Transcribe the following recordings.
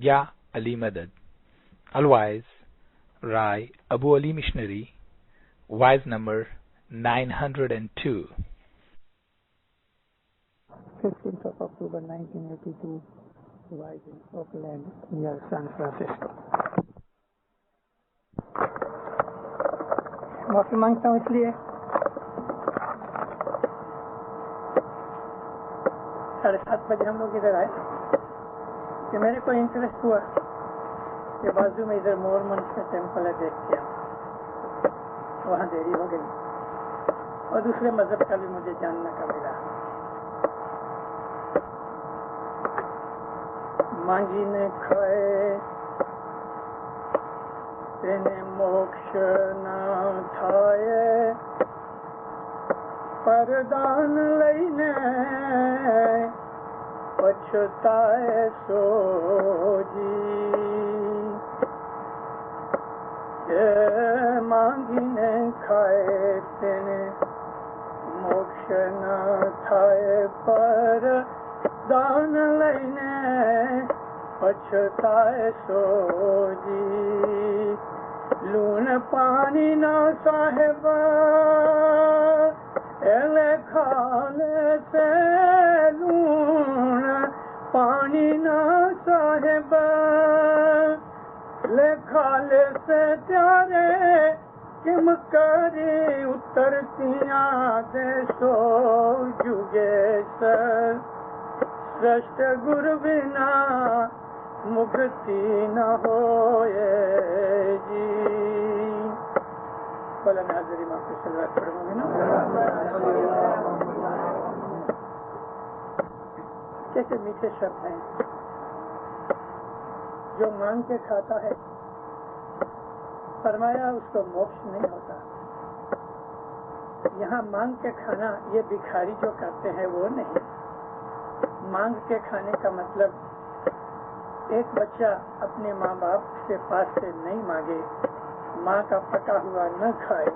Ya Ali Madad. Otherwise, Rai Abu Ali Missionary, wise number 902. 15th of October 1982, wise in Oakland, near San Francisco. معافی مانگتا ہوں اس لیے 7:30 بجے ہم لوگ ادھر آئے کہ میرے کو انٹرسٹ ہوا کہ بازو میں ادھر مور منچ میں ٹیمپل ہے دیکھ کے وہاں دیری ہو گئی اور دوسرے مذہب کا بھی مجھے جاننے کا ملا. مانگی نے کھائے تینے موکش نہ تھائے پردان لینے پچھتائے سو جی. مانگی نے کھائے تینے موکش نہ تھائے پردان لینے پچھتائے سو جی. لون پانی نہ صاحب کھالے سے لون پانی نہ صاحب کھالے سے پیارے کم کری اترتیاں دے سو جگے سرشت گر بنا مکتی نہ ہوئے جی. بلا میں حضری ماں کو صلوات پڑھوں گی نا. کیسے میٹھے شبد ہیں. جو مانگ کے کھاتا ہے فرمایا اس کو موکش نہیں ہوتا. یہاں مانگ کے کھانا یہ بھکاری جو کرتے ہیں وہ نہیں. مانگ کے کھانے کا مطلب ایک بچہ اپنے ماں باپ سے پاس سے نہیں مانگے, ماں کا پکا ہوا نہ کھائے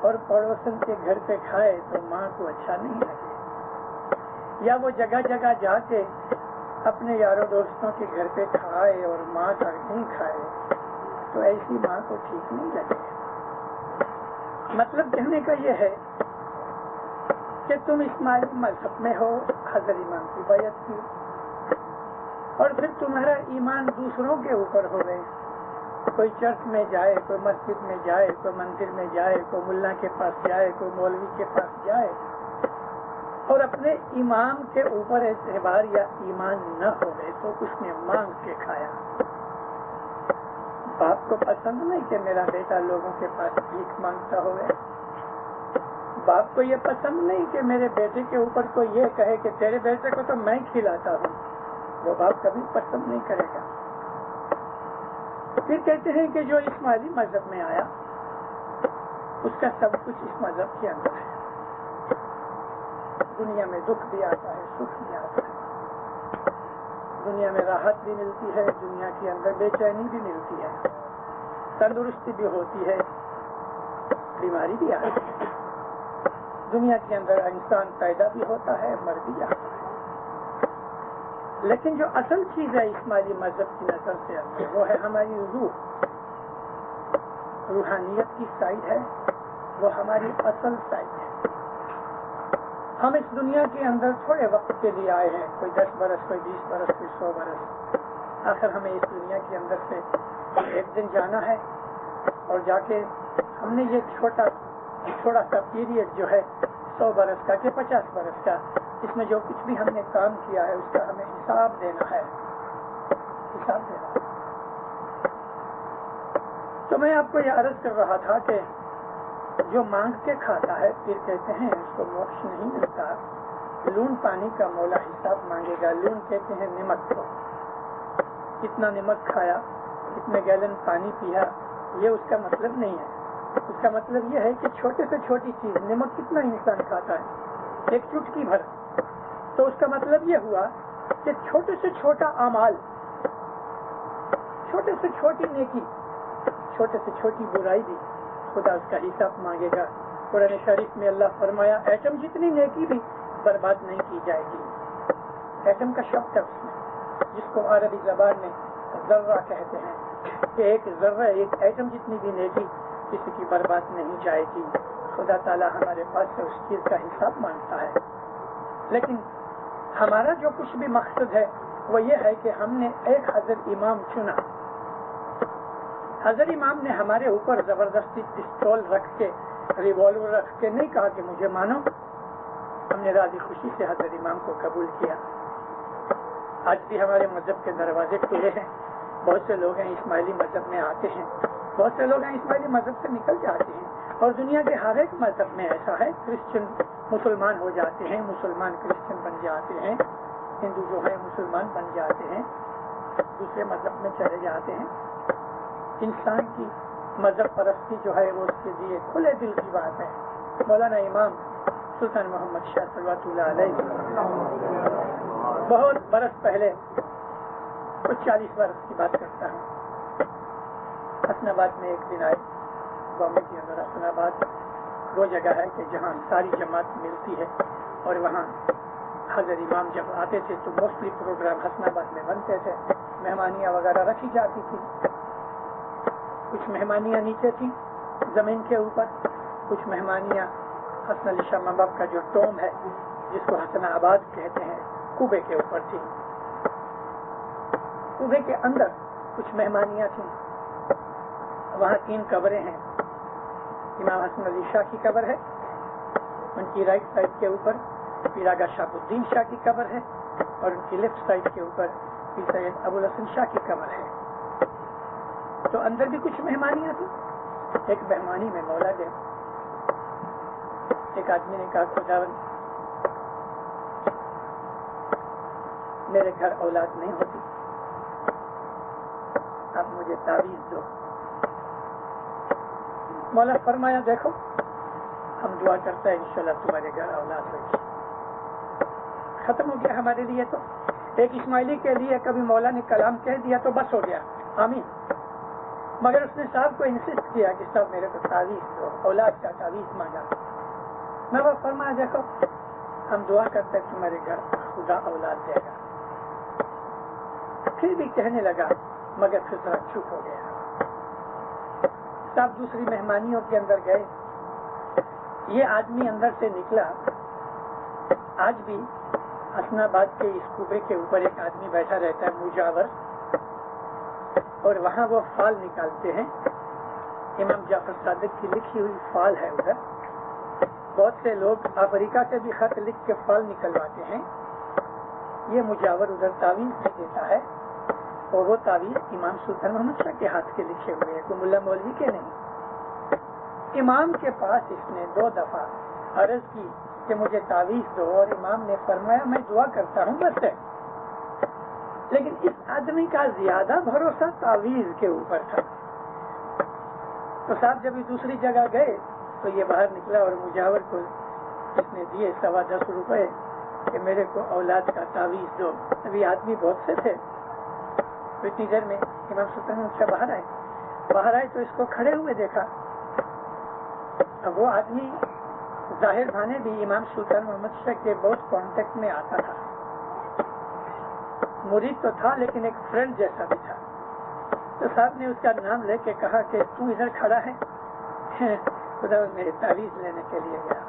اور پڑوسن کے گھر پہ کھائے تو ماں کو اچھا نہیں لگے. یا وہ جگہ جگہ جا کے اپنے یاروں دوستوں کے گھر پہ کھائے اور ماں کا نہیں کھائے تو ایسی ماں کو ٹھیک نہیں لگے. مطلب کہنے کا یہ ہے کہ تم اسماعیلی مذہب میں ہو, حضرت امام کی بیعت کی, اور پھر تمہارا ایمان دوسروں کے اوپر ہو گئے. کوئی چرچ میں جائے, کوئی مسجد میں جائے, کوئی مندر میں جائے, کوئی ملا کے پاس جائے, کوئی مولوی کے پاس جائے اور اپنے امام کے اوپر اعتبار یا ایمان نہ ہو گئے تو اس نے مانگ کے کھایا. باپ کو پسند نہیں کہ میرا بیٹا لوگوں کے پاس بھیک مانگتا ہوئے. باپ کو یہ پسند نہیں کہ میرے بیٹے کے اوپر کوئی یہ کہے کہ تیرے بیٹے کو تو میں کھلاتا ہوں. وہ باپ کبھی پسند نہیں کرے گا. پھر کہتے ہیں کہ جو اسماعیلی مذہب میں آیا اس کا سب کچھ اس مذہب کے اندر ہے. دنیا میں دکھ بھی آتا ہے, سکھ بھی آتا ہے, دنیا میں راحت بھی ملتی ہے, دنیا کے اندر بے چینی بھی ملتی ہے, تندرستی بھی ہوتی ہے, بیماری بھی آتی ہے. دنیا کے اندر انسان پیدا بھی ہوتا ہے, مر بھی جاتا ہے. لیکن جو اصل چیز ہے اسماعیلی مذہب کی نظر سے اندر وہ ہے ہماری روح, روحانیت کی سائڈ ہے, وہ ہماری اصل سائڈ ہے. ہم اس دنیا کے اندر تھوڑے وقت کے لیے آئے ہیں, کوئی 10 برس, کوئی 20 برس, کوئی 100 برس. آخر ہمیں اس دنیا کے اندر سے ایک دن جانا ہے اور جا کے ہم نے یہ چھوٹا سا پیریڈ جو ہے 100 برس کا کہ 50 برس کا, اس میں جو کچھ بھی ہم نے کام کیا ہے اس کا ہمیں حساب دینا ہے. تو میں آپ کو یہ عرض کر رہا تھا کہ جو مانگ کے کھاتا ہے پھر کہتے ہیں اس کو موکش نہیں ملتا. لون پانی کا مولا حساب مانگے گا. لون کہتے ہیں نمک کو. کتنا نمک کھایا, کتنے گیلن پانی پیا, یہ اس کا مطلب نہیں ہے. اس کا مطلب یہ ہے کہ چھوٹے سے چھوٹی چیز, نمک کتنا انسان کھاتا ہے, ایک چٹکی بھر. تو اس کا مطلب یہ ہوا کہ چھوٹے سے چھوٹا اعمال, چھوٹے سے چھوٹی نیکی, چھوٹے سے چھوٹی برائی بھی خدا اس کا حساب مانگے گا. قرآن شریف میں اللہ فرمایا ایٹم جتنی نیکی بھی برباد نہیں کی جائے گی. ایٹم کا شبد ہے اس میں, جس کو عربی زبان میں ذرہ کہتے ہیں کہ ایک ذرہ ایک ایٹم جتنی بھی نیکی کسی کی برباد نہیں جائے گی. خدا تعالیٰ ہمارے پاس سے اس چیز کا حساب مانگتا ہے. لیکن ہمارا جو کچھ بھی مقصد ہے وہ یہ ہے کہ ہم نے ایک حضرت امام چنا. حضرت امام نے ہمارے اوپر زبردستی پستول رکھ کے ریوالور رکھ کے نہیں کہا کہ مجھے مانو. ہم نے راضی خوشی سے حضرت امام کو قبول کیا. آج بھی ہمارے مذہب کے دروازے کھلے ہیں. بہت سے لوگ ہیں اسماعیلی مذہب میں آتے ہیں, بہت سے لوگ ہیں اسماعیلی مذہب سے نکل جاتے ہیں, اور دنیا کے ہر ایک مذہب میں ایسا ہے. کرسچن مسلمان ہو جاتے ہیں, مسلمان کرسچن بن جاتے ہیں, ہندو جو ہے مسلمان بن جاتے ہیں, دوسرے مذہب میں چلے جاتے ہیں. انسان کی مذہب پرستی جو ہے وہ اس کے لیے کھلے دل کی بات ہے. مولانا امام سلطان محمد شاہ صلوات اللہ علیہ بہت برس پہلے, کچھ 40 برس کی بات کرتا ہوں, حسن آباد میں ایک دن آئے. بامبے کے اندر حسن آباد وہ جگہ ہے کہ جہاں ساری جماعت ملتی ہے, اور وہاں حضرت امام جب آتے تھے تو موسٹلی پروگرام حسن آباد میں بنتے تھے. مہمانیاں وغیرہ رکھی جاتی تھی. کچھ مہمانیاں نیچے تھیں زمین کے اوپر, کچھ مہمانیاں حسن علی شاہ ماں باپ کا جو ٹوم ہے جس کو حسن آباد کہتے ہیں کوبے کے اوپر تھی. کوبے کے اندر کچھ مہمانیاں تھیں. وہاں 3 قبریں ہیں. امام حسن علی شاہ کی قبر ہے, ان کی رائٹ سائڈ کے اوپر پیر آغا شہاب الدین شاہ کی قبر ہے, اور ان کی لیفٹ سائڈ کے اوپر پیر سید ابو الحسن شاہ کی قبر ہے. تو اندر بھی کچھ مہمانیاں تھیں. ایک مہمانی میں مولا گئے. ایک آدمی نے کہا خداوند میرے گھر اولاد نہیں ہوتی, اب مجھے تعویذ دو. مولا فرمایا دیکھو ہم دعا کرتا ہے انشاءاللہ تمہارے گھر اولاد ہوگی. ختم ہو گیا ہمارے لیے. تو ایک اسماعیلی کے لیے کبھی مولا نے کلام کہہ دیا تو بس ہو گیا, آمین. مگر اس نے صاحب کو انسسٹ کیا کہ صاحب میرے کو تعویذ دو, اولاد کا تعویذ مانگا. میں وہ فرمایا دیکھو ہم دعا کرتے ہیں تمہارے گھر خدا اولاد دے گا. پھر بھی کہنے لگا مگر پھر ذرا چپ ہو گیا. صاحب دوسری مہمانیوں کے اندر گئے. یہ آدمی اندر سے نکلا. آج بھی حسن آباد کے اس کوبے کے اوپر ایک آدمی بیٹھا رہتا ہے مجاور, اور وہاں وہ فال نکالتے ہیں. امام جعفر صادق کی لکھی ہوئی فال ہے ادھر. بہت سے لوگ افریقہ سے بھی خط لکھ کے فال نکلواتے ہیں. یہ مجاور ادھر تعویذ سے دیتا ہے, اور وہ تعویذ امام سلطان محمد شاہ کے ہاتھ کے لکھے ہوئے ہیں, کوئی ملا مولوی کے نہیں. امام کے پاس اس نے 2 دفعہ عرض کی کہ مجھے تعویذ دو, اور امام نے فرمایا میں دعا کرتا ہوں بس ہے. لیکن اس آدمی کا زیادہ بھروسہ تعویذ کے اوپر تھا. تو صاحب جب دوسری جگہ گئے تو یہ باہر نکلا اور مجاور کو اس نے دیے 10.25 روپے کہ میرے کو اولاد کا تعویذ دو. ابھی آدمی بہت سے تھے. اتنی دیر میں امام سلطان سے باہر آئے تو اس کو کھڑے ہوئے دیکھا. وہ آدمی ظاہر بھانے بھی امام سلطان محمد شاہ کے بہت کانٹیکٹ میں آتا تھا. مرید تو تھا لیکن ایک فرینڈ جیسا بھی تھا. تو صاحب نے اس کا نام لے کے کہا کہ تو ادھر کھڑا ہے, خدا میرے تعویذ لینے کے لیے گیا.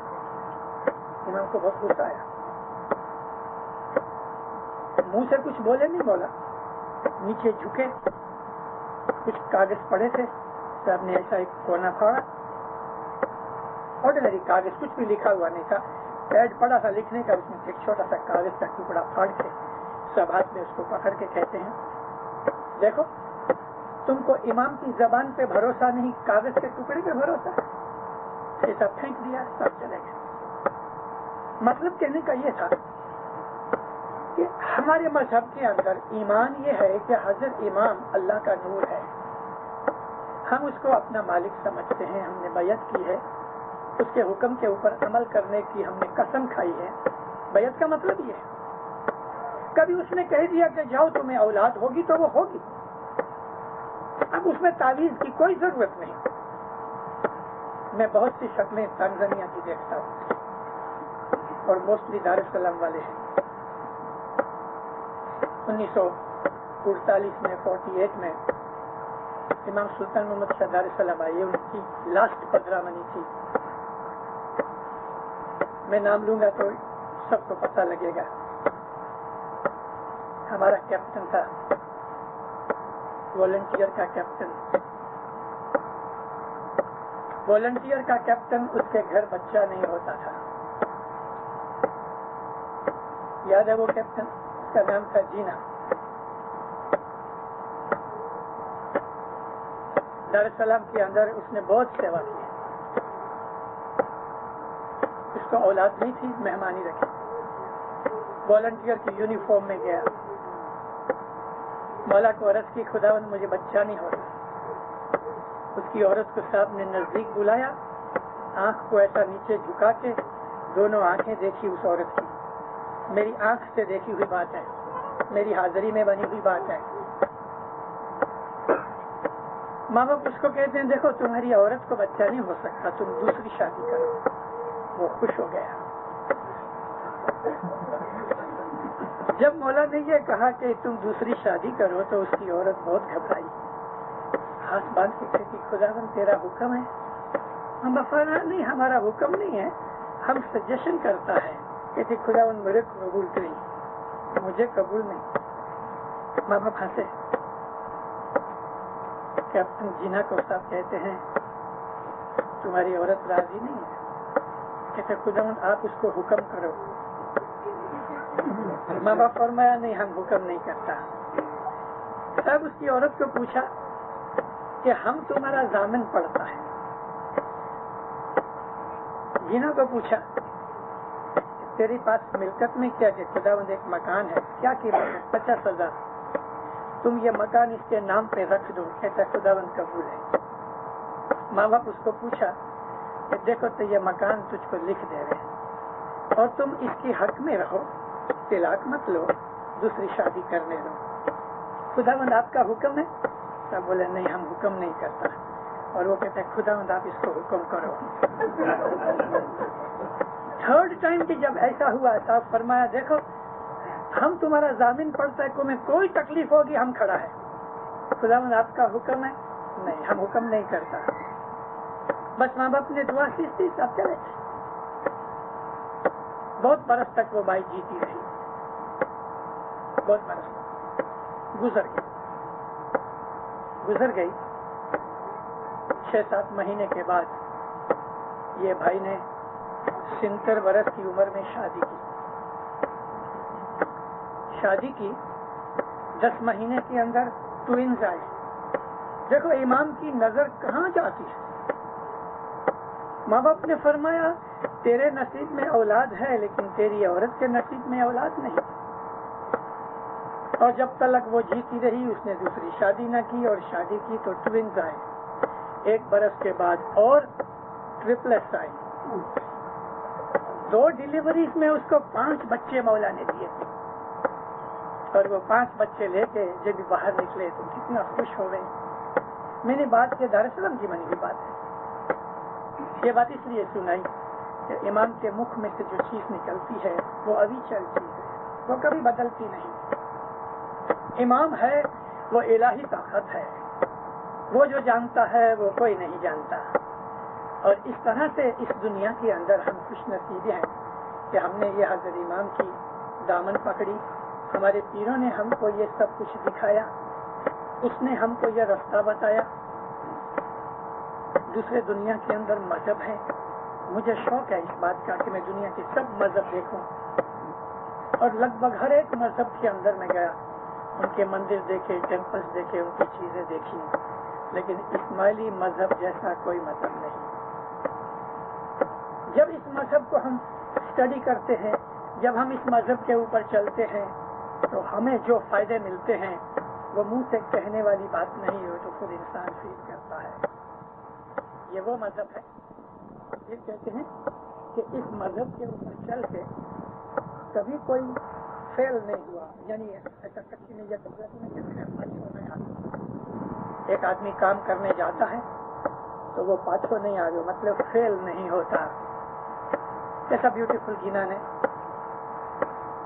امام کو بہت غصہ آیا. منہ سے کچھ بولے نہیں, بولا. نیچے جھکے, کچھ کاغذ پڑے تھے. صاحب نے ایسا ایک کونا پھاڑا, آرڈنری کاغذ, کچھ بھی لکھا ہوا نہیں تھا, پیڈ پڑا تھا لکھنے کا. اس میں ایک چھوٹا سا کاغذ کا ٹکڑا پھاڑ کے سب ہاتھ میں اس کو پکڑ کے کہتے ہیں دیکھو تم کو امام کی زبان پہ بھروسہ نہیں, کاغذ کے ٹکڑے پہ بھروسہ ہے. یہ سب پھینک دیا, سب چلے گئے. مطلب کہنے کا یہ تھا کہ ہمارے مذہب کے اندر ایمان یہ ہے کہ حضرت امام اللہ کا نور ہے. ہم اس کو اپنا مالک سمجھتے ہیں. ہم نے بیعت کی ہے, اس کے حکم کے اوپر عمل کرنے کی ہم نے قسم کھائی ہے. بیعت کا مطلب یہ ہے. کبھی اس نے کہہ دیا کہ جاؤ تمہیں اولاد ہوگی تو وہ ہوگی. اب اس میں تعویذ کی کوئی ضرورت نہیں. میں بہت سی شکلیں تنزانیہ کی دیکھتا ہوں اور موسٹلی دار السلام والے ہیں. 1948 میں 48 میں امام سلطان محمد شاہ دار السلام آئے. ان کی لاسٹ پدرامنی تھی. میں نام لوں گا تو سب کو پتہ لگے گا. ہمارا کیپٹن تھا, والنٹیئر کا کیپٹن. والنٹیئر کا کیپٹن, اس کے گھر بچہ نہیں ہوتا تھا. یاد ہے وہ کیپٹن؟ اس کا نام تھا جینا. دار السلام کے اندر اس نے بہت سیوا کی. اس کو اولاد نہیں تھی, مہمانی رکھی. والنٹیئر کی یونیفارم میں گیا. مولا کو عرض کی, خداوند مجھے بچہ نہیں ہوتا. اس کی عورت کو صاحب نے نزدیک بلایا, آنکھ کو ایسا نیچے جھکا کے دونوں آنکھیں دیکھی اس عورت کی. میری آنکھ سے دیکھی ہوئی بات ہے, میری حاضری میں بنی ہوئی بات ہے. ماں باپ اس کو کہتے ہیں دیکھو تمہاری عورت کو بچہ نہیں ہو سکتا, تم دوسری شادی کرو. وہ خوش ہو گیا. جب مولا نے یہ کہا کہ تم دوسری شادی کرو تو اس کی عورت بہت گھبرائی. ہاتھ باندھ کے کہتی, خداوند تیرا حکم ہے. ہم بفانا نہیں, ہمارا حکم نہیں ہے, ہم سجیشن کرتا ہے. کہتی خداوند میرے کو قبول کریں, مجھے قبول نہیں. ماں باپ ہنسے. کیپٹن جینا کو صاحب کہتے ہیں تمہاری عورت راضی نہیں ہے. کہتے خداوند آپ اس کو حکم کرو. ماں باپ فرمایا نہیں, ہم حکم نہیں کرتا. صاحب اس کی عورت کو پوچھا کہ ہم تمہارا ضامن پڑتا ہے. جینا کو پوچھا تیری پاس ملکت میں کیا کہ خداوند ایک مکان ہے. کیا قیمت ہے؟ 50,000. تم یہ مکان اس کے نام پہ رکھ دو. کہتا خداوند قبول ہے. ماں باپ اس کو پوچھا کہ دیکھو تو یہ مکان تجھ کو لکھ دے رہے اور تم اس کی حق میں رہو, طلاق مت لو, دوسری شادی کرنے دو. خداوند آپ کا حکم ہے؟ تب بولے نہیں, ہم حکم نہیں کرتا. اور وہ کہتے ہیں خداوند آپ اس کو حکم کرو. تھرڈ ٹائم کی جب ایسا ہوا صاحب فرمایا دیکھو ہم تمہارا ضامن پڑتا ہے, تمہیں کوئی تکلیف ہوگی ہم کھڑا ہے. خداوند آپ کا حکم ہے؟ نہیں, ہم حکم نہیں کرتا. بس ماں باپ نے دعا کی, سب چلے. بہت برس تک وہ بائی جیتی رہی. بہت برس گزر گئی. 6-7 مہینے کے بعد یہ بھائی نے 70 برس کی عمر میں شادی کی. 10 مہینے کے اندر ٹوئنز آئے. دیکھو امام کی نظر کہاں جاتی ہے. ماں باپ نے فرمایا تیرے نصیب میں اولاد ہے لیکن تیری عورت کے نصیب میں اولاد نہیں. اور جب تک وہ جیتی رہی اس نے دوسری شادی نہ کی, اور شادی کی تو ٹوئنز آئے. 1 برس کے بعد اور ٹرپلٹس آئے. 2 ڈیلیوریز میں اس کو 5 بچے مولا نے دیے تھے. اور وہ 5 بچے لے کے جب باہر نکلے تو کتنا خوش ہو گئے. میں نے بات کی دار السلام کی بنی ہوئی بات ہے. یہ بات اس لیے سنائی کہ امام کے مکھ میں سے جو چیز نکلتی ہے وہ ابھی چل چیز ہے, وہ کبھی بدلتی نہیں. امام ہے وہ الہی طاقت ہے, وہ جو جانتا ہے وہ کوئی نہیں جانتا. اور اس طرح سے اس دنیا کے اندر ہم خوش نصیب ہیں کہ ہم نے یہ حضرت امام کی دامن پکڑی. ہمارے پیروں نے ہم کو یہ سب کچھ دکھایا, اس نے ہم کو یہ رستہ بتایا. دوسرے دنیا کے اندر مذہب ہے, مجھے شوق ہے اس بات کا کہ میں دنیا کے سب مذہب دیکھوں, اور لگ بھگ ہر ایک مذہب کے اندر میں گیا, ان کے مندر دیکھے, ٹیمپلز دیکھے, ان کی چیزیں دیکھی, لیکن اسماعیلی مذہب جیسا کوئی مذہب نہیں. جب اس مذہب کو ہم اسٹڈی کرتے ہیں, جب ہم اس مذہب کے اوپر چلتے ہیں تو ہمیں جو فائدے ملتے ہیں وہ منہ سے کہنے والی بات نہیں ہو تو خود انسان فیل کرتا ہے. یہ وہ مذہب ہے. پھر کہتے ہیں کہ اس مذہب کے اوپر چل کے کبھی کوئی فیل نہیں ہوا, یعنی ایسا کچھ نہیں. ایک آدمی کام کرنے جاتا ہے تو وہ پاچھو نہیں آ گیا, مطلب فیل نہیں ہوتا. جیسا بیوٹیفل گینا نے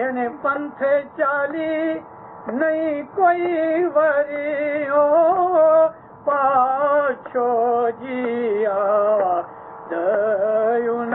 એને પંથે ચાલી નહીં કોઈ વરિયો પાછો જીયા દયુનાદતી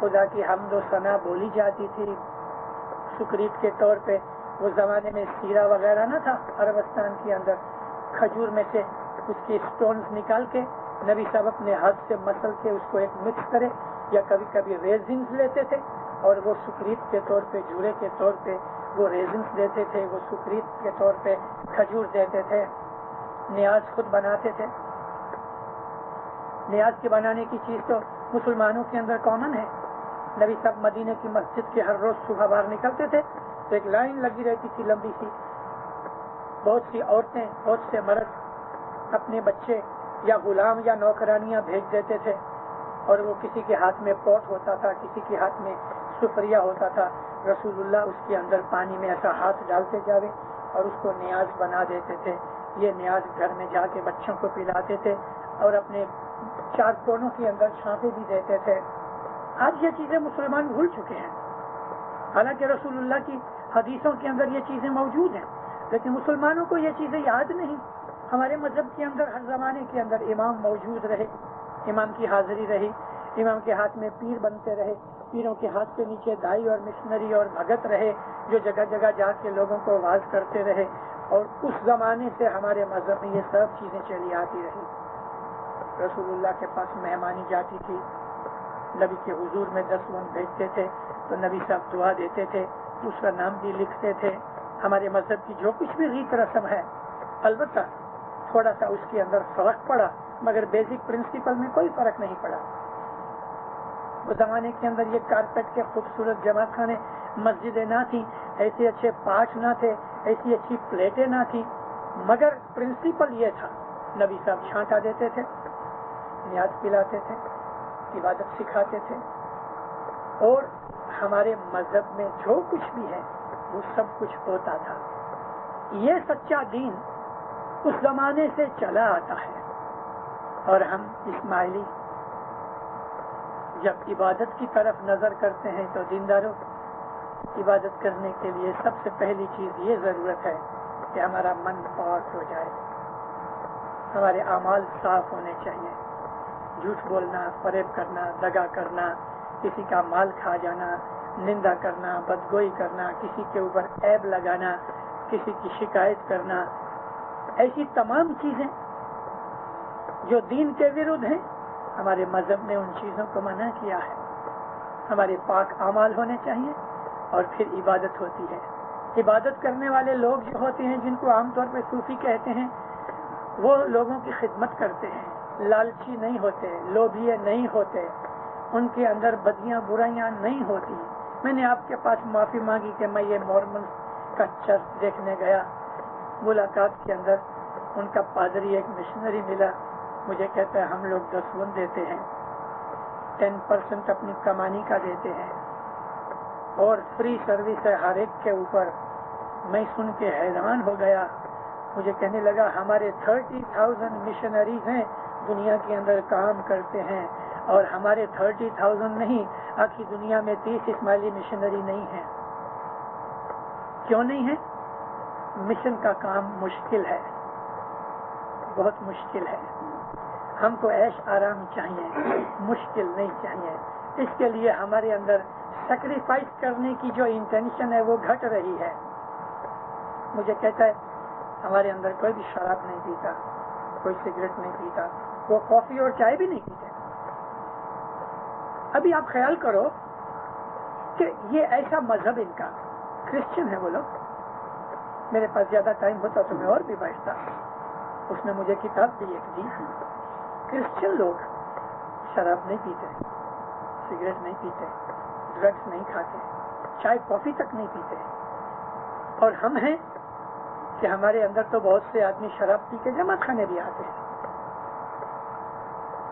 خدا کی حمد و ثنا بولی جاتی تھی سکریت کے طور پہ. وہ زمانے میں سیرا وغیرہ نہ تھا عربستان کے اندر. کھجور میں سے اس کے اسٹونز نکال کے نبی صاحب اپنے ہاتھ سے مسل کے اس کو ایک مکس کرے, یا کبھی کبھی ریزنز لیتے تھے اور وہ سکریت کے طور پہ, جورے کے طور پہ وہ ریزنز دیتے تھے, وہ سکریت کے طور پہ کھجور دیتے تھے. نیاز خود بناتے تھے. نیاز کے بنانے کی چیز تو مسلمانوں کے اندر کامن ہے. نبی صاحب مدینے کی مسجد کے ہر روز صبح باہر نکلتے تھے تو ایک لائن لگی رہتی تھی لمبی سی. بہت سی عورتیں, بہت سے مرد اپنے بچے یا غلام یا نوکرانیاں بھیج دیتے تھے, اور وہ کسی کے ہاتھ میں پوٹ ہوتا تھا, کسی کے ہاتھ میں سفریا ہوتا تھا. رسول اللہ اس کے اندر پانی میں ایسا ہاتھ ڈالتے جاوے اور اس کو نیاز بنا دیتے تھے. یہ نیاز گھر میں جا کے بچوں کو پلاتے تھے اور اپنے چار کونوں کے اندر چھانپے بھی دیتے تھے. آج یہ چیزیں مسلمان بھول چکے ہیں, حالانکہ رسول اللہ کی حدیثوں کے اندر یہ چیزیں موجود ہیں, لیکن مسلمانوں کو یہ چیزیں یاد نہیں. ہمارے مذہب کے اندر ہر زمانے کے اندر امام موجود رہے, امام کی حاضری رہی, امام کے ہاتھ میں پیر بنتے رہے, پیروں کے ہاتھ کے نیچے دائی اور مشنری اور بھگت رہے جو جگہ جگہ جا کے لوگوں کو واعظ کرتے رہے, اور اس زمانے سے ہمارے مذہب میں یہ سب چیزیں چلی آتی رہی. رسول اللہ کے پاس مہمانی جاتی تھی, نبی کے حضور میں 10 اونٹ بھیجتے تھے تو نبی صاحب دعا دیتے تھے, اس کا نام بھی لکھتے تھے. ہمارے مذہب کی جو کچھ بھی ریت رسم ہے, البتہ تھوڑا سا اس کے اندر فرق پڑا, مگر بیسک پرنسپل میں کوئی فرق نہیں پڑا. اس زمانے کے اندر یہ کارپیٹ کے خوبصورت جماعت خانے مسجدیں نہ تھیں, ایسے اچھے پاٹ نہ تھے, ایسی اچھی پلیٹیں نہ تھیں, مگر پرنسپل یہ تھا, نبی صاحب چھانٹا دیتے تھے, نیاز پلاتے تھے, عبادت سکھاتے تھے, اور ہمارے مذہب میں جو کچھ بھی ہے وہ سب کچھ ہوتا تھا. یہ سچا دین اس زمانے سے چلا آتا ہے, اور ہم اسماعیلی جب عبادت کی طرف نظر کرتے ہیں تو دینداروں, عبادت کرنے کے لیے سب سے پہلی چیز یہ ضرورت ہے کہ ہمارا من پاک ہو جائے, ہمارے اعمال صاف ہونے چاہیے. جھوٹ بولنا, فریب کرنا, دغا کرنا, کسی کا مال کھا جانا, نندا کرنا, بدگوئی کرنا, کسی کے اوپر عیب لگانا, کسی کی شکایت کرنا, ایسی تمام چیزیں جو دین کے ورد ہیں, ہمارے مذہب نے ان چیزوں کو منع کیا ہے. ہمارے پاک اعمال ہونے چاہیے, اور پھر عبادت ہوتی ہے. عبادت کرنے والے لوگ جو ہوتے ہیں, جن کو عام طور پہ صوفی کہتے ہیں, وہ لوگوں کی خدمت کرتے ہیں, لالچی نہیں ہوتے, لوبھیے نہیں ہوتے, ان کے اندر بدیاں برائیاں نہیں ہوتی. میں نے آپ کے پاس معافی مانگی کہ میں یہ مورمن کا چرچ دیکھنے گیا, ملاقات کے اندر ان کا پادری ایک مشنری ملا, مجھے کہتا ہے ہم لوگ 10 اونٹ دیتے ہیں, 10% اپنی کمانی کا دیتے ہیں, اور فری سروس ہے ہر ایک کے اوپر. میں سن کے حیران ہو گیا. مجھے کہنے لگا ہمارے 30,000 مشنریز ہیں دنیا کے اندر کام کرتے ہیں, اور ہمارے 30,000 نہیں, آخری دنیا میں 30 اسماعیلی مشنری نہیں ہیں. کیوں نہیں ہے؟ مشن کا کام مشکل ہے, بہت مشکل ہے. ہم کو عیش آرام چاہیے, مشکل نہیں چاہیے. اس کے لیے ہمارے اندر سیکریفائس کرنے کی جو انٹینشن ہے وہ گھٹ رہی ہے. مجھے کہتا ہے ہمارے اندر کوئی بھی شراب نہیں پیتا, کوئی سگریٹ نہیں پیتا, وہ کافی اور چائے بھی نہیں پیتے. ابھی آپ خیال کرو کہ یہ ایسا مذہب ان کا, کرسچن ہے وہ لوگ. میرے پاس زیادہ ٹائم ہوتا تو میں اور بھی بیٹھتا. اس نے مجھے کتاب بھی ایک دی. کرسچن لوگ شراب نہیں پیتے, سگریٹ نہیں پیتے, ڈرگس نہیں کھاتے, چائے کافی تک نہیں پیتے. اور ہم ہیں کہ ہمارے اندر تو بہت سے آدمی شراب پی کے جماعت خانے بھی آتے ہیں.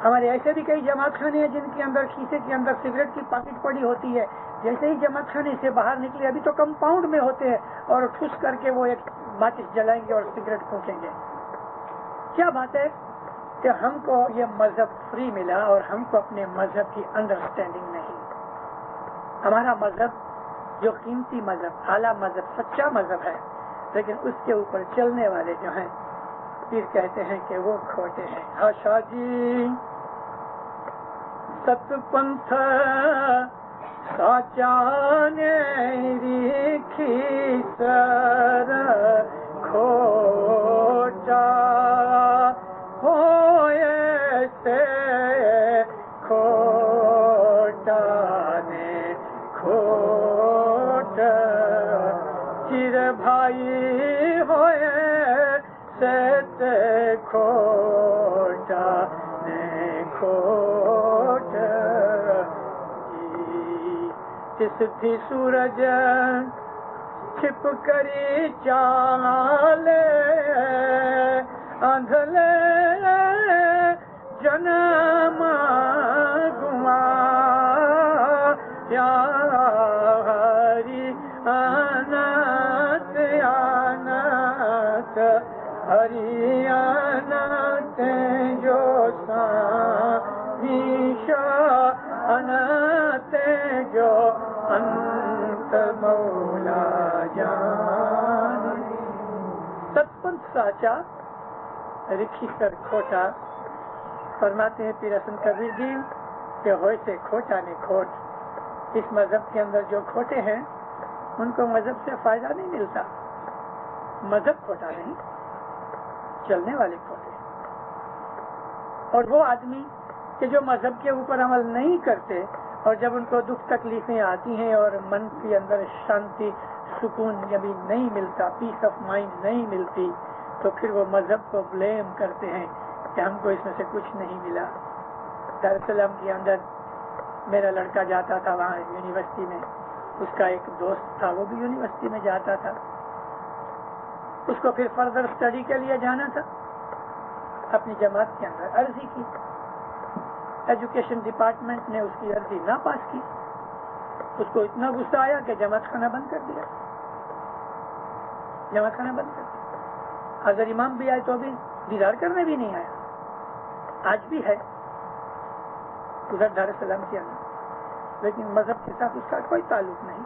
ہمارے ایسے بھی کئی جماعت خانے ہیں جن کے اندر کھیسے کے اندر سگریٹ کی پاکٹ پڑی ہوتی ہے, جیسے ہی جماعت خانے سے باہر نکلے, ابھی تو کمپاؤنڈ میں ہوتے ہیں, اور ٹھوس کر کے وہ ایک ماچس جلائیں گے اور سگریٹ پھونکیں گے. کیا بات ہے کہ ہم کو یہ مذہب فری ملا اور ہم کو اپنے مذہب کی انڈرسٹینڈنگ نہیں. ہمارا مذہب جو قیمتی مذہب, اعلیٰ مذہب, سچا مذہب ہے, لیکن اس کے اوپر چلنے والے جو ہیں پھر کہتے ہیں کہ وہ کھوٹے ہیں. آشا جی ست پنتھ ساچانے ریکھی سر کھوٹا ہوئے سے کھوٹا نے کھوٹ چر بھائی ہوئے سے کھوٹا نے کھوٹ جس تھی سورج چھپ کری چالے اندھلے جنم گوا یا ہری انت انت ہری انت جو سایشا انت جو انت مولا جان ستپنت ساچا رکھی سر کھوٹا فرماتے ہیں پیر حسن کبیر جی کہ ہوئے سے کھوٹا نے کھوٹ. اس مذہب کے اندر جو کھوٹے ہیں ان کو مذہب سے فائدہ نہیں ملتا. مذہب کھوٹا نہیں، چلنے والے کھوٹے. اور وہ آدمی کہ جو مذہب کے اوپر عمل نہیں کرتے اور جب ان کو دکھ تکلیفیں آتی ہیں اور من کے اندر شانتی سکون جبھی نہیں ملتا، پیس آف مائنڈ نہیں ملتی، تو پھر وہ مذہب کو بلیم کرتے ہیں کہ ہم کو اس میں سے کچھ نہیں ملا. دارالسلام کے اندر میرا لڑکا جاتا تھا وہاں یونیورسٹی میں، اس کا ایک دوست تھا وہ بھی یونیورسٹی میں جاتا تھا. اس کو پھر فردر اسٹڈی کے لیے جانا تھا. اپنی جماعت کے اندر عرضی کی، ایجوکیشن ڈپارٹمنٹ نے اس کی عرضی نہ پاس کی. اس کو اتنا غصہ آیا کہ جماعت خانہ بند کر دیا. جماعت خانہ بند کر دیا. حاضر امام بھی آئے تو بھی دیدار کرنے بھی نہیں آیا. آج بھی ہے ادھر دارالسلام کے اندر، لیکن مذہب کے ساتھ اس کا کوئی تعلق نہیں.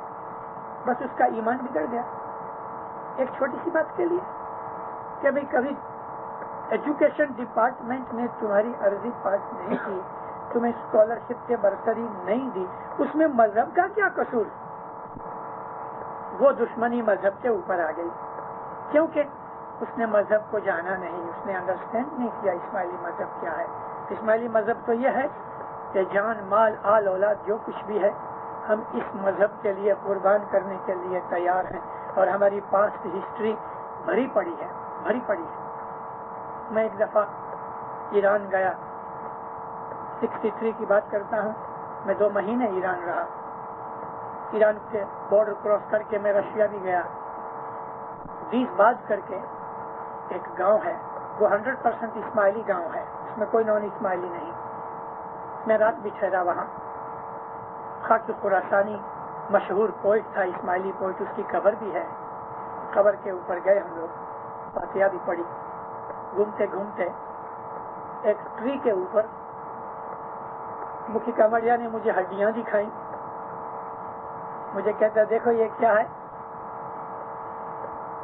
بس اس کا ایمان بگڑ گیا ایک چھوٹی سی بات کے لیے کہ بھئی کبھی ایجوکیشن ڈپارٹمنٹ نے تمہاری عرضی پاس نہیں کی، تمہیں اسکالرشپ کے برتری نہیں دی، اس میں مذہب کا کیا قصور؟ وہ دشمنی مذہب کے اوپر آ گئی کیونکہ اس نے مذہب کو جانا نہیں، اس نے انڈرسٹینڈ نہیں کیا اسماعیلی مذہب کیا ہے. اسماعیلی مذہب تو یہ ہے کہ جان مال آل اولاد جو کچھ بھی ہے ہم اس مذہب کے لیے قربان کرنے کے لیے تیار ہیں، اور ہماری پاسٹ ہسٹری بھری پڑی ہے. میں ایک دفعہ ایران گیا، 63 کی بات کرتا ہوں. میں 2 مہینے ایران رہا. ایران کے بارڈر کراس کر کے میں رشیا بھی گیا. 20 بعد کر کے ایک گاؤں ہے، وہ 100% اسماعیلی گاؤں ہے، اس میں کوئی نان اسماعیلی نہیں. میں رات بھی ٹھہرا وہاں. خاکی خراسانی مشہور پوئٹ تھا، اسماعیلی پوئٹ، اس کی قبر بھی ہے. قبر کے اوپر گئے ہم لوگ، فاتحہ بھی پڑھی. گھومتے گھومتے ایک ٹری کے اوپر مکھی کامڑیا نے مجھے ہڈیاں دکھائیں. مجھے کہتا دیکھو یہ کیا ہے.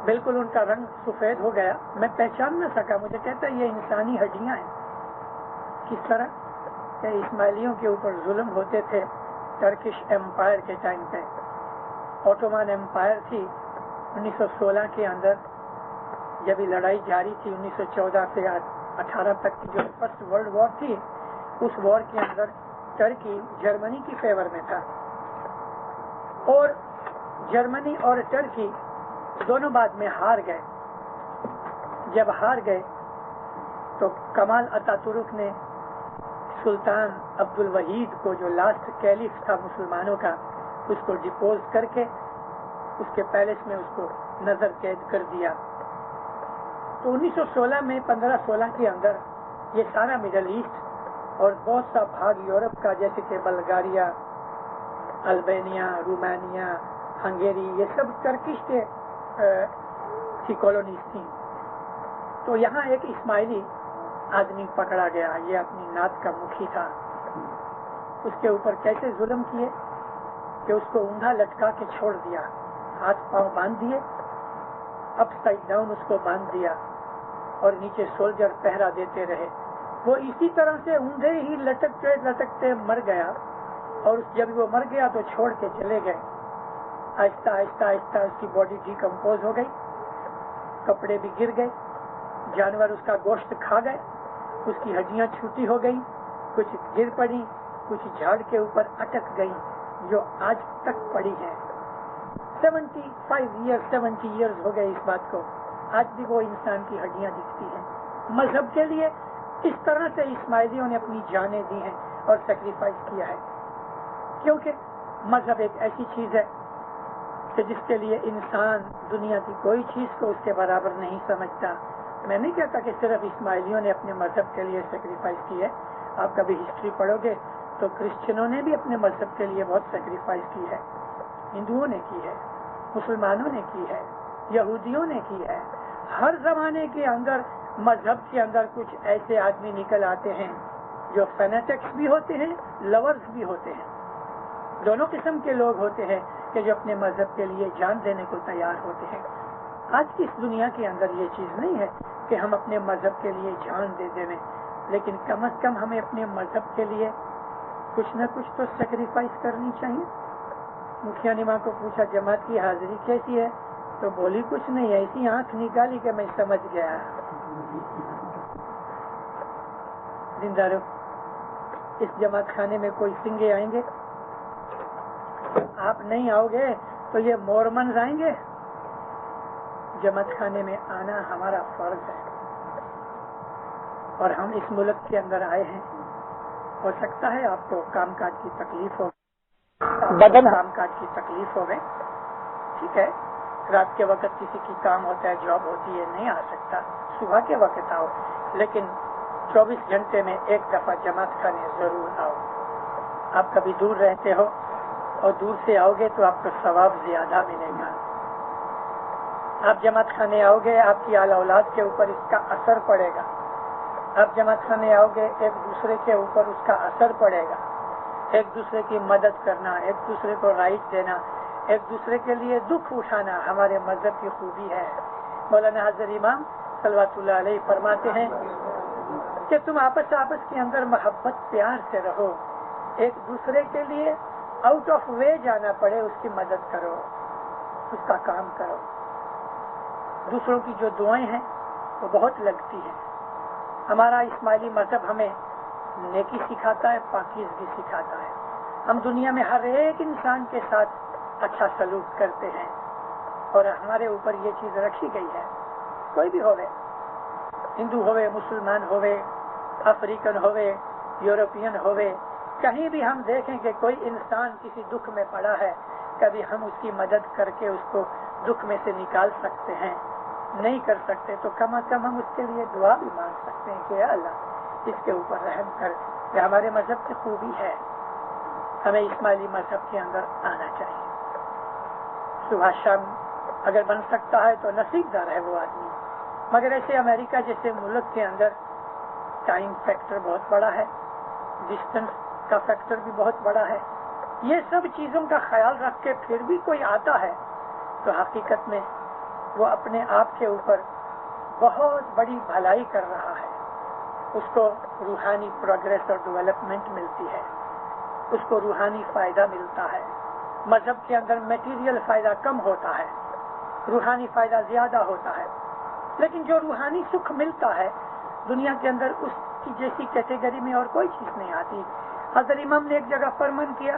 بالکل ان کا رنگ سفید ہو گیا، میں پہچان نہ سکا. مجھے کہتا یہ انسانی ہڈیاں ہیں. کس طرح کہ اسماعیلیوں کے اوپر ظلم ہوتے تھے ٹرکش ایمپائر کے ٹائم پہ. اوٹومان ایمپائر تھی 1916 کے اندر، جب یہ لڑائی جاری تھی 1914 سے 18 تک کی جو فرسٹ ورلڈ وار تھی، اس وار کے اندر ٹرکی جرمنی کی فیور میں تھا. اور جرمنی اور ٹرکی دونوں بعد میں ہار گئے. جب ہار گئے تو کمال اتا ترک نے سلطان عبد الوحید کو، جو لاسٹ کیلف تھا مسلمانوں کا، اس کو ڈپوز کر کے اس کے پیلس میں اس کو نظر قید کر دیا. تو 1916 میں 15-16 کے اندر یہ سارا مڈل ایسٹ اور بہت سا بھاگ یورپ کا، جیسے کہ بلغاریہ، البانیہ، رومانیہ، ہنگیری، یہ سب ٹرکش کے کی کالونیز تھیں. تو یہاں ایک اسماعیلی آدمی پکڑا گیا. یہ اپنی نعت کا مکھی تھا. اس کے اوپر کیسے ظلم کیے کہ اس کو اوندا لٹکا کے چھوڑ دیا، ہاتھ پاؤں باندھ دیے، اپ سائڈ ڈاؤن اس کو باندھ دیا، اور نیچے سولجر پہرا دیتے رہے. وہ اسی طرح سے اوندے ہی لٹکتے لٹکتے مر گیا اور جب وہ مر گیا تو چھوڑ کے چلے گئے. آہستہ آہستہ آہستہ اس کی باڈی ڈیکمپوز ہو گئی, کپڑے بھی گر گئے, جانور اس کا گوشت کھا گئے, اس کی ہڈیاں چھوٹی ہو گئی, کچھ گر پڑی, کچھ جھاڑ کے اوپر اٹک گئی, جو آج تک پڑی ہے. 70 ایئرز ہو گئے اس بات کو, آج بھی وہ انسان کی ہڈیاں دکھتی ہیں. مذہب کے لیے اس طرح سے اسماعیلیوں نے اپنی جانیں دی ہیں اور سیکریفائس کیا ہے, کیونکہ مذہب ایک ایسی چیز ہے کہ جس کے لیے انسان دنیا کی کوئی چیز کو اس کے برابر نہیں سمجھتا. میں نہیں کہتا کہ صرف اسماعیلیوں نے اپنے مذہب کے لیے سیکریفائس کی ہے. آپ کبھی ہسٹری پڑھو گے تو کرسچنوں نے بھی اپنے مذہب کے لیے بہت سیکریفائس کی ہے, ہندوؤں نے کی ہے, مسلمانوں نے کی ہے, یہودیوں نے کی ہے. ہر زمانے کے اندر مذہب کے اندر کچھ ایسے آدمی نکل آتے ہیں جو فینیٹکس بھی ہوتے ہیں, لورز بھی ہوتے ہیں. دونوں قسم کے لوگ ہوتے ہیں کہ جو اپنے مذہب کے لیے جان دینے کو تیار ہوتے ہیں. آج کی اس دنیا کے اندر یہ چیز نہیں ہے کہ ہم اپنے مذہب کے لیے جان دے دیں, لیکن کم از کم ہمیں اپنے مذہب کے لیے کچھ نہ کچھ تو سیکریفائس کرنی چاہیے. مکھیا نے ماں کو پوچھا جماعت کی حاضری کیسی ہے, تو بولی کچھ نہیں, ایسی آنکھ نکالی کہ میں سمجھ گیا. زندارو, اس جماعت خانے میں کوئی سنگے آئیں گے, آپ نہیں آؤ گے تو یہ مورمنز آئیں گے. جماعت خانے میں آنا ہمارا فرض ہے, اور ہم اس ملک کے اندر آئے ہیں. ہو سکتا ہے آپ کو کام کاج کی تکلیف ہو, کام کاج کی تکلیف ہو گئے, ٹھیک ہے. رات کے وقت کسی کی کام ہوتا ہے, جاب ہوتی ہے, نہیں آ سکتا, صبح کے وقت آؤ, لیکن 24 گھنٹے میں ایک دفعہ جماعت خانے ضرور آؤ. آپ کبھی دور رہتے ہو اور دور سے آؤ گے تو آپ کو ثواب زیادہ ملے گا. آپ جماعت خانے آؤ گے, آپ کی اعلی اولاد کے اوپر اس کا اثر پڑے گا. آپ جماعت خانے آؤ گے, ایک دوسرے کے اوپر اس کا اثر پڑے گا. ایک دوسرے کی مدد کرنا, ایک دوسرے کو رائٹ دینا, ایک دوسرے کے لیے دکھ اٹھانا ہمارے مذہب کی خوبی ہے. مولانا حضرت امام صلوات اللہ علیہ فرماتے ہیں کہ تم آپس کے اندر محبت پیار سے رہو, ایک دوسرے کے لیے آؤٹ آف وے جانا پڑے اس کی مدد کرو, اس کا کام کرو. دوسروں کی جو دعائیں ہیں وہ بہت لگتی ہیں. ہمارا اسماعیلی مذہب ہمیں نیکی سکھاتا ہے, پاکیزگی سکھاتا ہے. ہم دنیا میں ہر ایک انسان کے ساتھ اچھا سلوک کرتے ہیں, اور ہمارے اوپر یہ چیز رکھی گئی ہے. کوئی بھی ہوئے, ہندو ہوئے, مسلمان ہوئے, افریقن ہوئے, یورپین ہوئے, کہیں بھی ہم دیکھیں کہ کوئی انسان کسی دکھ میں پڑا ہے, کبھی ہم اس کی مدد کر کے اس کو دکھ میں سے نکال سکتے ہیں. نہیں کر سکتے تو کم از کم ہم اس کے لیے دعا بھی مانگ سکتے ہیں کہ اللہ اس کے اوپر رحم کر. یہ ہمارے مذہب کی خوبی ہے. ہمیں اسماعیلی مذہب کے اندر آنا چاہیے. صبح شام اگر بن سکتا ہے تو نصیب دار ہے وہ آدمی. مگر ایسے امریکہ جیسے ملک کے اندر ٹائم فیکٹر بہت بڑا ہے, ڈسٹنس کا فیکٹر بھی بہت بڑا ہے. یہ سب چیزوں کا خیال رکھ کے پھر بھی کوئی آتا ہے تو حقیقت میں وہ اپنے آپ کے اوپر بہت بڑی بھلائی کر رہا ہے. اس کو روحانی پروگریس اور ڈیولپمنٹ ملتی ہے, اس کو روحانی فائدہ ملتا ہے. مذہب کے اندر میٹیریل فائدہ کم ہوتا ہے, روحانی فائدہ زیادہ ہوتا ہے. لیکن جو روحانی سکھ ملتا ہے دنیا کے اندر اس کی جیسی کیٹیگری میں اور کوئی چیز نہیں آتی. حضرت امام نے ایک جگہ فرمان کیا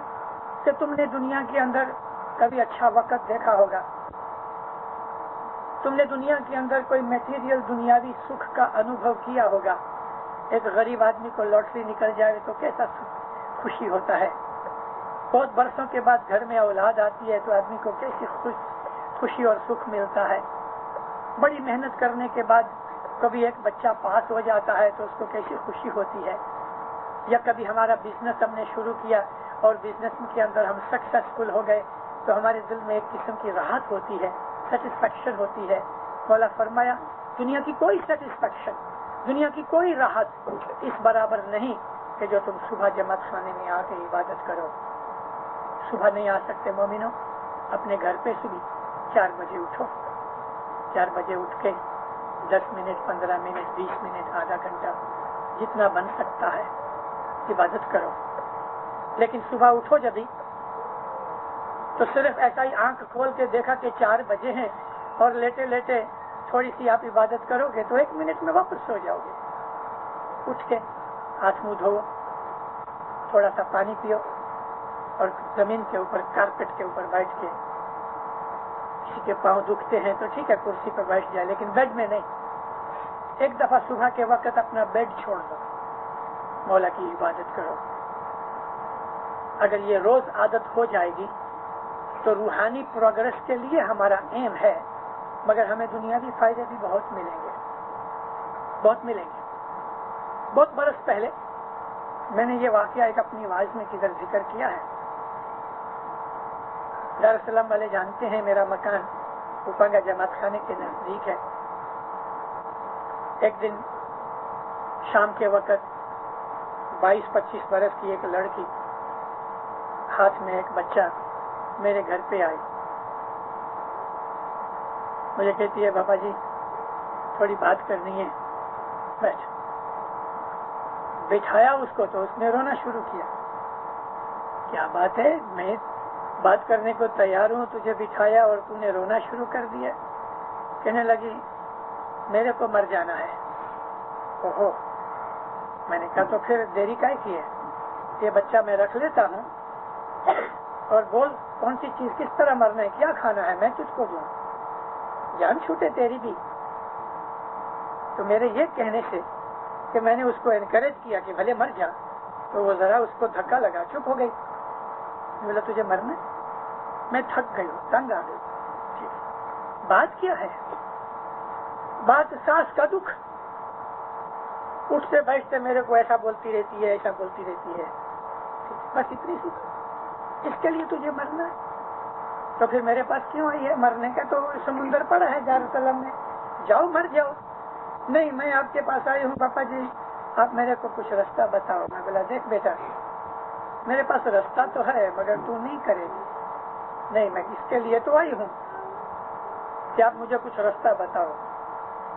کہ تم نے دنیا کے اندر کبھی اچھا وقت دیکھا ہوگا, تم نے دنیا کے اندر کوئی میٹیریل دنیاوی سکھ کا انوبھو کیا ہوگا. ایک غریب آدمی کو لاٹری نکل جائے تو کیسا خوشی ہوتا ہے. بہت برسوں کے بعد گھر میں اولاد آتی ہے تو آدمی کو کیسی خوشی اور سکھ ملتا ہے. بڑی محنت کرنے کے بعد کبھی ایک بچہ پاس ہو جاتا ہے تو اس کو کیسی خوشی ہوتی ہے. یا کبھی ہمارا بزنس ہم نے شروع کیا اور بزنس کے اندر ہم سکسیسفل ہو گئے تو ہمارے دل میں ایک قسم کی راحت ہوتی ہے, سیٹسفیکشن ہوتی ہے. مولا فرمایا دنیا کی کوئی سیٹسفیکشن, دنیا کی کوئی راحت اس برابر نہیں کہ جو تم صبح جماعت خانے میں آ کے عبادت کرو. صبح نہیں آ سکتے مومنوں, اپنے گھر پہ صبح 4 بجے اٹھو. 4 بجے اٹھ کے 10 منٹ, 15 منٹ, 20 منٹ, آدھا گھنٹہ جتنا بن سکتا ہے عبادت کرو. لیکن صبح اٹھو جب تو صرف ایسا ہی آنکھ کھول کے دیکھا کہ 4 بجے ہیں اور لیٹے لیٹے تھوڑی سی آپ عبادت کرو گے تو 1 منٹ میں واپس سو جاؤ گے. اٹھ کے ہاتھ منہ دھو, تھوڑا سا پانی پیو اور زمین کے اوپر کارپیٹ کے اوپر بیٹھ کے, کسی کے پاؤں دکھتے ہیں تو ٹھیک ہے کرسی پر بیٹھ جائے لیکن بیڈ میں نہیں. ایک دفعہ صبح کے وقت اپنا بیڈ چھوڑ دو, مولا کی عبادت کرو. اگر یہ روز عادت ہو جائے گی تو روحانی پروگرس کے لیے ہمارا ایم ہے, مگر ہمیں دنیاوی فائدے بھی بہت ملیں گے, بہت ملیں گے. بہت برس پہلے میں نے یہ واقعہ ایک اپنی آواز میں کدھر ذکر کیا ہے. دارالسلام والے جانتے ہیں میرا مکان اوپنگا جماعت خانے کے نزدیک ہے. ایک دن شام کے وقت 22-25 برس کی ایک لڑکی ہاتھ میں ایک بچہ میرے گھر پہ آئی. مجھے کہتی ہے بابا جی تھوڑی بات کرنی ہے, بیٹھ. بٹھایا اس کو تو اس نے رونا شروع کیا. کیا بات ہے, میں بات کرنے کو تیار ہوں, تجھے بٹھایا اور تو نے رونا شروع کر دیا. کہنے لگی میرے کو مر جانا ہے. اوہو, میں نے کہا تو پھر دیری کائے کی ہے, یہ بچہ میں رکھ لیتا ہوں اور بول کون سی چیز کس طرح مرنا ہے, کیا کھانا ہے, میں تجھ کو دوں, جان چھوٹے تیری بھی. تو میرے یہ کہنے سے کہ میں نے اس کو انکریج کیا کہ بھلے مر جا, تو وہ ذرا اس کو دھکا لگا, چپ ہو گئی. بولا تجھے مرنا, میں تھک گئی ہوں, تنگ آ گئی. بات کیا ہے, بات ساس کا دکھ. اٹھتے بیٹھتے میرے کو ایسا بولتی رہتی ہے, ایسا بولتی رہتی ہے, بس اتنی سی. اس کے لیے تجھے مرنا ہے تو پھر میرے پاس کیوں آئی ہے؟ مرنے کا تو سمندر پڑا ہے دارالسلام میں, جاؤ مر جاؤ. نہیں میں آپ کے پاس آئی ہوں پاپا جی, آپ میرے کو کچھ راستہ بتاؤ. میں بولا دیکھ بیٹا, میرے پاس راستہ تو ہے مگر تو نہیں کرے گی. نہیں میں اس کے لیے تو آئی ہوں کہ آپ مجھے کچھ راستہ بتاؤ.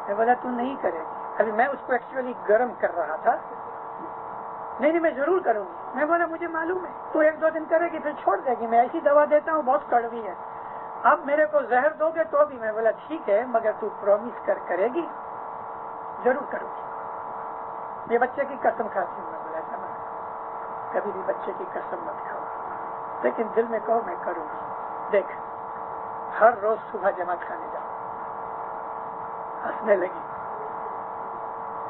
میں بولا تو نہیں کرے گی. ابھی میں اس کو ایکچولی گرم کر رہا تھا. نہیں میں ضرور کروں گی. میں بولا مجھے معلوم ہے تو 1-2 دن کرے گی پھر چھوڑ دے گی. میں ایسی دوا دیتا ہوں بہت کڑوی ہے, اب میرے کو زہر دو گے تو بھی. میں بولا ٹھیک ہے مگر تو پرومس کرے گی. ضرور کروں گی, یہ بچے کی قسم کھاتی ہوں. میں بولا سمجھ, کبھی بھی بچے کی قسم مت کھاؤ, لیکن دل میں کہو میں کروں گی. دیکھ ہر روز صبح جماعت خانے جاؤ. ہنسنے لگی.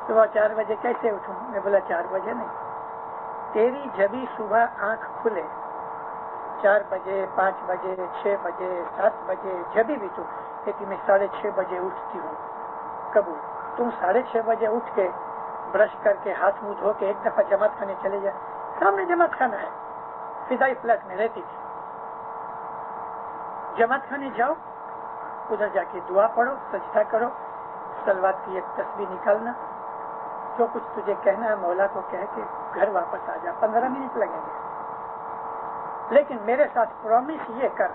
صبح 4 بجے کیسے اٹھوں؟ میں بولا 4 بجے نہیں, تیری جبھی صبح آنکھ کھلے 4 بجے 5 بجے 6 بجے 7 بجے جبھی بھی تو کہتی میں 6:30 بجے اٹھتی ہوں. قبول. تم 6:30 بجے اٹھ کے برش کر کے ہاتھ منہ دھو کے ایک دفعہ جماعت خانے چلے جائے. سامنے جماعت خانہ ہے, فضائی فلیٹ میں رہتی تھی. جماعت خانے جاؤ, ادھر جا کے دعا پڑھو, سجدہ کرو, صلوات کی ایک تسبیح نکالنا, جو کچھ تجھے کہنا ہے مولا کو کہہ کے گھر واپس آ جا. 15 منٹ لگیں گے. لیکن میرے ساتھ پرومس یہ کر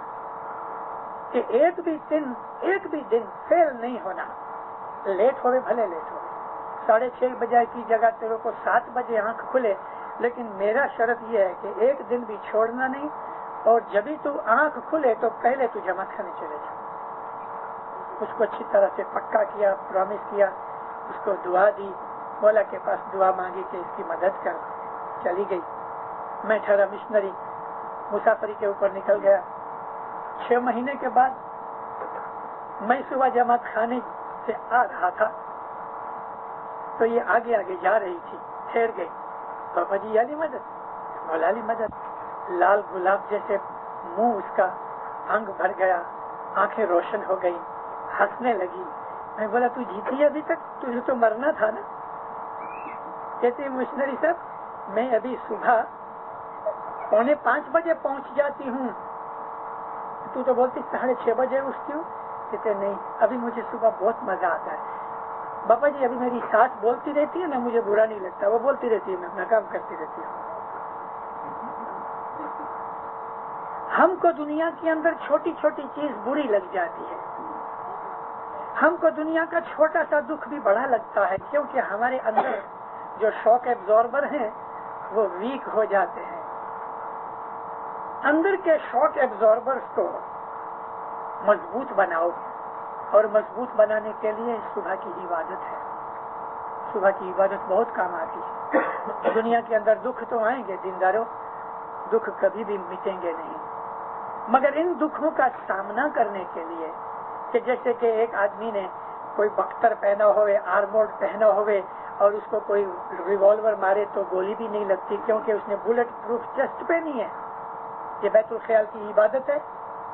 کہ ایک بھی دن فیل نہیں ہونا. لیٹ ہوئے بھلے لیٹ ہوئے, 6:30 بجے کی جگہ تیرے کو 7 بجے آنکھ کھلے, لیکن میرا شرط یہ ہے کہ ایک دن بھی چھوڑنا نہیں. اور جبھی تو آنکھ کھلے تو پہلے تو جماعت خانے چلے جا. اس کو اچھی طرح سے پکا کیا, پرومس کیا, اس کو دعا دی, مولا کے پاس دعا مانگی کہ اس کی مدد کر. چلی گئی. میں ٹھہرا مشنری مسافری کے اوپر نکل گیا. 6 مہینے کے بعد میں صبح جماعت خانے سے آ رہا تھا تو یہ آگے جا رہی تھی. ٹھہر گئی. بابا جی علی مدد, مولا علی مدد. لال گلاب جیسے منہ اس کا, انگ بھر گیا, آنکھیں روشن ہو گئی, ہنسنے لگی. میں بولا تو جیتی ابھی تک, تجھے تو مرنا تھا نا. کہتے مشنری صاحب میں ابھی صبح 4:45 بجے پہنچ جاتی ہوں, تو بولتی 6:30 بجے اٹھتی ہوں. کہتے نہیں ابھی مجھے صبح بہت مزہ آتا ہے. بابا جی ابھی میری ساس بولتی رہتی ہے نا, مجھے برا نہیں لگتا, وہ بولتی رہتی ہے, میں اپنا کام کرتی رہتی ہوں. ہم کو دنیا کے اندر چھوٹی چھوٹی چیز بری لگ جاتی ہے. ہم کو دنیا کا چھوٹا سا دکھ بھی بڑا لگتا ہے, کیونکہ ہمارے اندر جو شوق ایبزاربر ہیں وہ ویک ہو جاتے ہیں. اندر کے شاک ایبزاربرز کو مضبوط بناؤ، اور مضبوط بنانے کے لیے صبح کی عبادت ہے. صبح کی عبادت بہت کام آتی ہے. دنیا کے اندر دکھ تو آئیں گے دینداروں، دکھ کبھی بھی مٹیں گے نہیں، مگر ان دکھوں کا سامنا کرنے کے لیے کہ جیسے کہ ایک آدمی نے کوئی بختر پہنا ہوئے، آرمورڈ پہنا ہوئے، اور اس کو کوئی ریوالور مارے تو گولی بھی نہیں لگتی کیونکہ اس نے بلٹ پروف چیسٹ پہنی ہے. یہ بیت الخیال کی عبادت ہے،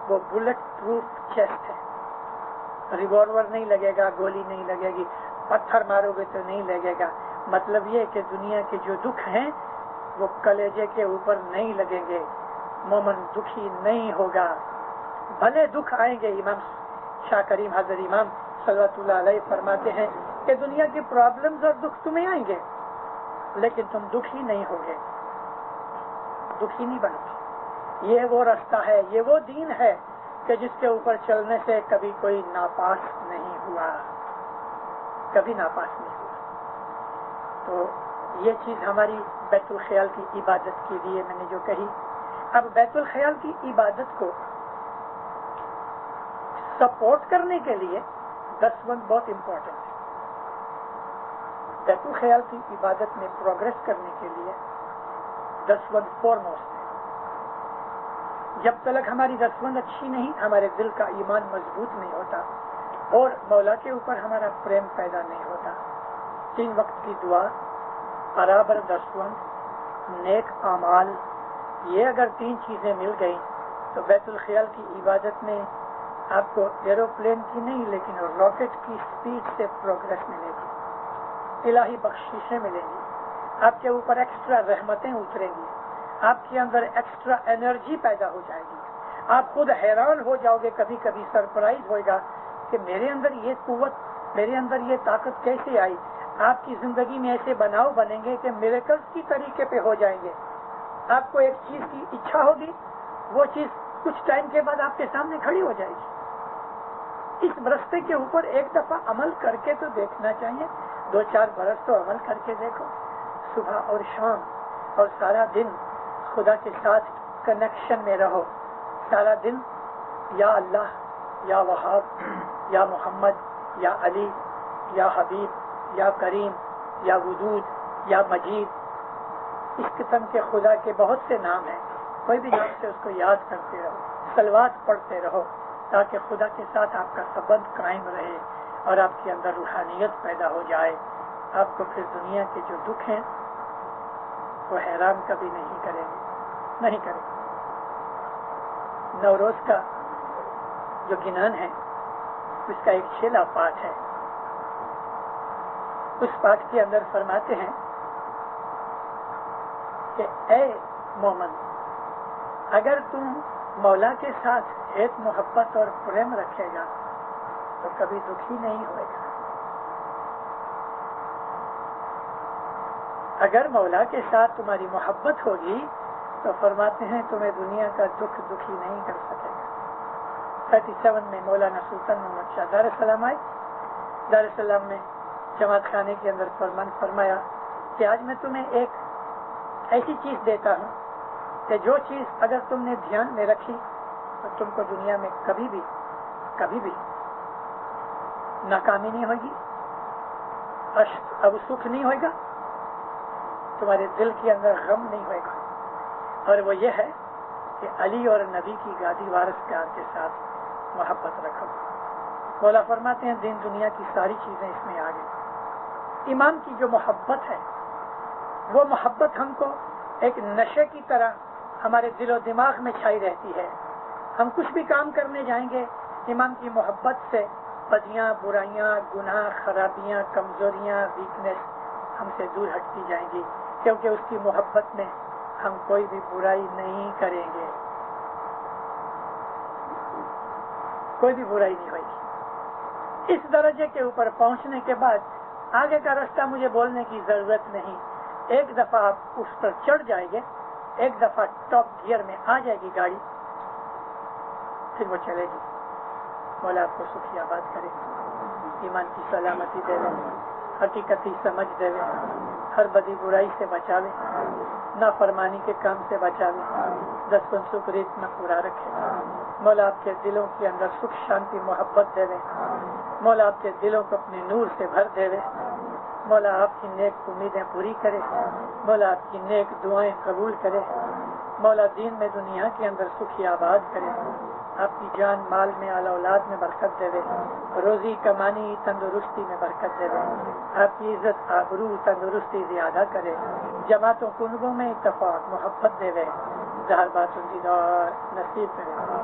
وہ بلٹ پروف چیسٹ ہے. ریوالور نہیں لگے گا، گولی نہیں لگے گی، پتھر مارو گے تو نہیں لگے گا. مطلب یہ کہ دنیا کے جو دکھ ہیں وہ کلیجے کے اوپر نہیں لگیں گے. مومن دکھی نہیں ہوگا. بھلے دکھ آئیں گے. امام شاہ کریم حضرت امام صلوات اللہ علیہ فرماتے ہیں کہ دنیا کی پرابلمز اور دکھ تمہیں آئیں گے لیکن تم دکھی نہیں ہوگے، دکھی نہیں بنو گے. یہ وہ رستہ ہے، یہ وہ دین ہے کہ جس کے اوپر چلنے سے کبھی کوئی ناپاس نہیں ہوا، کبھی ناپاس نہیں ہوا. تو یہ چیز ہماری بیت الخیال کی عبادت کے لیے میں نے جو کہی. اب بیت الخیال کی عبادت کو سپورٹ کرنے کے لیے دستبند بہت امپورٹنٹ ہے. بیت الخیال کی عبادت میں پروگرس کرنے کے لیے دستبند فورموسٹ ہے. جب تک ہماری دستبند اچھی نہیں، ہمارے دل کا ایمان مضبوط نہیں ہوتا اور مولا کے اوپر ہمارا پریم پیدا نہیں ہوتا. 3 وقت کی دعا، برابر دستبند، نیک اعمال، یہ اگر 3 چیزیں مل گئیں تو بیت الخیال کی عبادت میں آپ کو ایروپلین کی نہیں لیکن راکٹ کی سپیڈ سے پروگرس ملے گی. الہی بخششیں ملیں گی، آپ کے اوپر ایکسٹرا رحمتیں اتریں گی، آپ کے اندر ایکسٹرا انرجی پیدا ہو جائے گی. آپ خود حیران ہو جاؤ گے، کبھی کبھی سرپرائز ہوئے گا کہ میرے اندر یہ قوت، میرے اندر یہ طاقت کیسے آئی. آپ کی زندگی میں ایسے بناؤ بنیں گے کہ میریکلز کی طریقے پہ ہو جائیں گے. آپ کو ایک چیز کی اچھا ہوگی، وہ چیز کچھ ٹائم کے بعد آپ کے سامنے کھڑی ہو جائے گی. اس رستے کے اوپر ایک دفعہ عمل کر کے تو دیکھنا چاہیے. 2-4 برس تو عمل کر کے دیکھو، صبح اور شام اور سارا دن خدا کے ساتھ کنیکشن میں رہو. سارا دن یا اللہ، یا وہاب، یا محمد، یا علی، یا حبیب، یا کریم، یا ودود، یا مجید، اس قسم کے خدا کے بہت سے نام ہیں. کوئی بھی نام سے اس کو یاد کرتے رہو، صلوات پڑھتے رہو تاکہ خدا کے ساتھ آپ کا سبند قائم رہے اور آپ کے اندر روحانیت پیدا ہو جائے. آپ کو پھر دنیا کے جو دکھ ہیں وہ حیران کبھی نہیں کریں گے، نہیں کریں گے. نوروز کا جو گنان ہے اس کا ایک 6واں پاٹ ہے. اس پاٹ کے اندر فرماتے ہیں کہ اے مومن، اگر تم مولا کے ساتھ ایک محبت اور پریم رکھے گا تو کبھی دکھی نہیں ہوئے گا. اگر مولا کے ساتھ تمہاری محبت ہوگی تو فرماتے ہیں تمہیں دنیا کا دکھ دکھی نہیں کر سکے گا. 37 میں مولانا سلطان محمد شاہ دار السلام آئے. دار السلام میں جماعت خانے کے اندر فرمایا کہ آج میں تمہیں ایک ایسی چیز دیتا ہوں کہ جو چیز اگر تم نے دھیان میں رکھی تو تم کو دنیا میں کبھی بھی ناکامی نہیں ہوگی، اب سکھ نہیں ہوگا، تمہارے دل کے اندر غم نہیں ہوئے گا. اور وہ یہ ہے کہ علی اور نبی کی گادی وارث پیار کے ساتھ محبت رکھو. مولا فرماتے ہیں دین دنیا کی ساری چیزیں اس میں آ گئی. ایمان کی جو محبت ہے وہ محبت ہم کو ایک نشے کی طرح ہمارے دل و دماغ میں چھائی رہتی ہے. ہم کچھ بھی کام کرنے جائیں گے ایمان کی محبت سے بدیاں، برائیاں، گناہ، خرابیاں، کمزوریاں، ویکنیس ہم سے دور ہٹتی جائیں گی کیونکہ اس کی محبت میں ہم کوئی بھی برائی نہیں کریں گے، کوئی بھی برائی نہیں ہوگی. اس درجے کے اوپر پہنچنے کے بعد آگے کا راستہ مجھے بولنے کی ضرورت نہیں. ایک دفعہ آپ اس پر چڑھ جائیں گے، ایک دفعہ ٹاپ گیئر میں آ جائے گی گاڑی، پھر وہ چلے گی. مولا آپ کو سکھی آباد کرے، ایمان کی سلامتی دے لیں. حقیقتی سمجھ دے، ہر بدی برائی سے بچاوے، نافرمانی کے کام سے بچاوے، دس سکھ ریت میں پورا رکھے۔ مولا آپ کے دلوں کے اندر سکھ شانتی محبت دے، مولا آپ کے دلوں کو اپنے نور سے بھر دے، مولا آپ کی نیک امیدیں پوری کرے، مولا آپ کی نیک دعائیں قبول کرے، مولا دین میں دنیا کے اندر سکھی آباد کرے، آپ کی جان مال میں اعلی اولاد میں برکت دے، روزی کمانی تندرستی میں برکت دے، آپ کی عزت آبرو تندرستی زیادہ کرے، جماعتوں کنبوں میں اتفاق محبت دے، ظاہر بات دیدار نصیب کرے۔